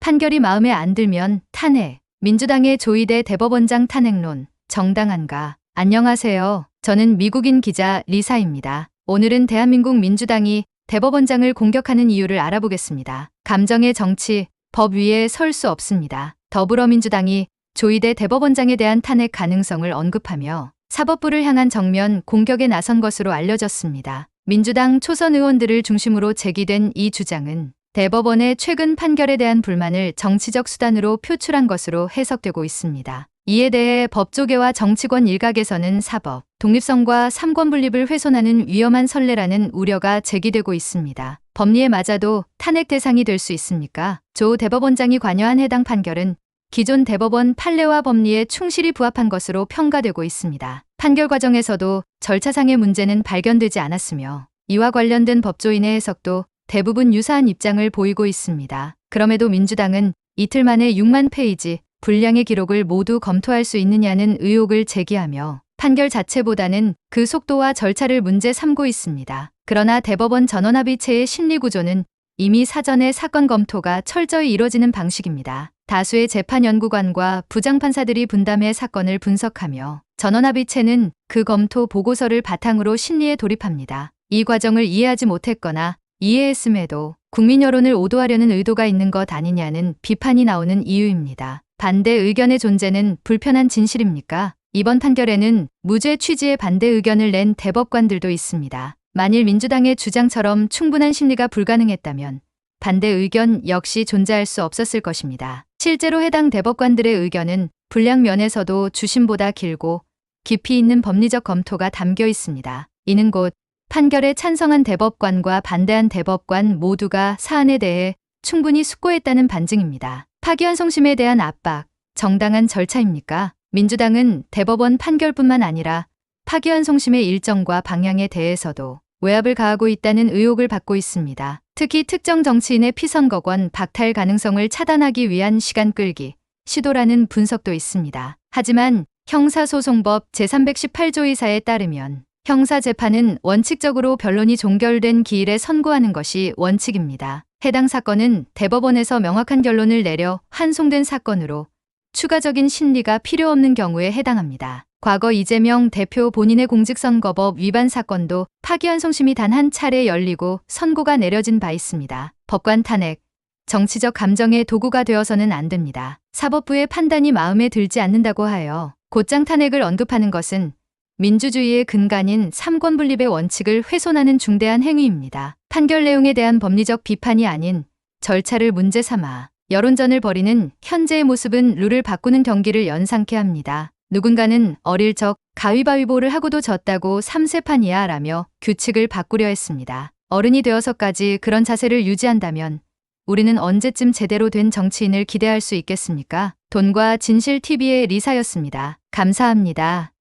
판결이 마음에 안 들면 탄핵. 민주당의 조희대 대법원장 탄핵론. 정당한가? 안녕하세요. 저는 미국인 기자 리사입니다. 오늘은 대한민국 민주당이 대법원장을 공격하는 이유를 알아보겠습니다. 감정의 정치, 법 위에 설 수 없습니다. 더불어민주당이 조희대 대법원장에 대한 탄핵 가능성을 언급하며 사법부를 향한 정면 공격에 나선 것으로 알려졌습니다. 민주당 초선 의원들을 중심으로 제기된 이 주장은 대법원의 최근 판결에 대한 불만을 정치적 수단으로 표출한 것으로 해석되고 있습니다. 이에 대해 법조계와 정치권 일각에서는 사법, 독립성과 삼권 분립을 훼손하는 위험한 선례라는 우려가 제기되고 있습니다. 법리에 맞아도 탄핵 대상이 될 수 있습니까? 조 대법원장이 관여한 해당 판결은 기존 대법원 판례와 법리에 충실히 부합한 것으로 평가되고 있습니다. 판결 과정에서도 절차상의 문제는 발견되지 않았으며 이와 관련된 법조인의 해석도 대부분 유사한 입장을 보이고 있습니다. 그럼에도 민주당은 이틀 만에 6만 페이지 분량의 기록을 모두 검토할 수 있느냐는 의혹을 제기하며 판결 자체보다는 그 속도와 절차를 문제 삼고 있습니다. 그러나 대법원 전원합의체의 심리구조는 이미 사전에 사건 검토가 철저히 이뤄지는 방식입니다. 다수의 재판연구관과 부장판사들이 분담해 사건을 분석하며 전원합의체는 그 검토 보고서를 바탕으로 심리에 돌입합니다. 이 과정을 이해하지 못했거나 이해했음에도 국민 여론을 오도하려는 의도가 있는 것 아니냐는 비판이 나오는 이유입니다. 반대 의견의 존재는 불편한 진실입니까? 이번 판결에는 무죄 취지의 반대 의견을 낸 대법관들도 있습니다. 만일 민주당의 주장처럼 충분한 심리가 불가능했다면 반대 의견 역시 존재할 수 없었을 것입니다. 실제로 해당 대법관들의 의견은 분량 면에서도 주심보다 길고 깊이 있는 법리적 검토가 담겨 있습니다. 이는 곧 판결에 찬성한 대법관과 반대한 대법관 모두가 사안에 대해 충분히 숙고했다는 반증입니다. 파기환송심에 대한 압박, 정당한 절차입니까? 민주당은 대법원 판결뿐만 아니라 파기환송심의 일정과 방향에 대해서도 외압을 가하고 있다는 의혹을 받고 있습니다. 특히 특정 정치인의 피선거권 박탈 가능성을 차단하기 위한 시간 끌기 시도라는 분석도 있습니다. 하지만 형사소송법 제318조 2사에 따르면 형사재판은 원칙적으로 변론이 종결된 기일에 선고하는 것이 원칙입니다. 해당 사건은 대법원에서 명확한 결론을 내려 환송된 사건으로 추가적인 심리가 필요 없는 경우에 해당합니다. 과거 이재명 대표 본인의 공직선거법 위반 사건도 파기환송심이 단 한 차례 열리고 선고가 내려진 바 있습니다. 법관 탄핵, 정치적 감정의 도구가 되어서는 안 됩니다. 사법부의 판단이 마음에 들지 않는다고 하여 곧장 탄핵을 언급하는 것은 민주주의의 근간인 삼권 분립의 원칙을 훼손하는 중대한 행위입니다. 판결 내용에 대한 법리적 비판이 아닌 절차를 문제 삼아 여론전을 벌이는 현재의 모습은 룰을 바꾸는 경기를 연상케 합니다. 누군가는 어릴 적 가위바위보를 하고도 졌다고 3세판이야 라며 규칙을 바꾸려 했습니다. 어른이 되어서까지 그런 자세를 유지한다면 우리는 언제쯤 제대로 된 정치인을 기대할 수 있겠습니까? 돈과 진실TV의 리사였습니다. 감사합니다.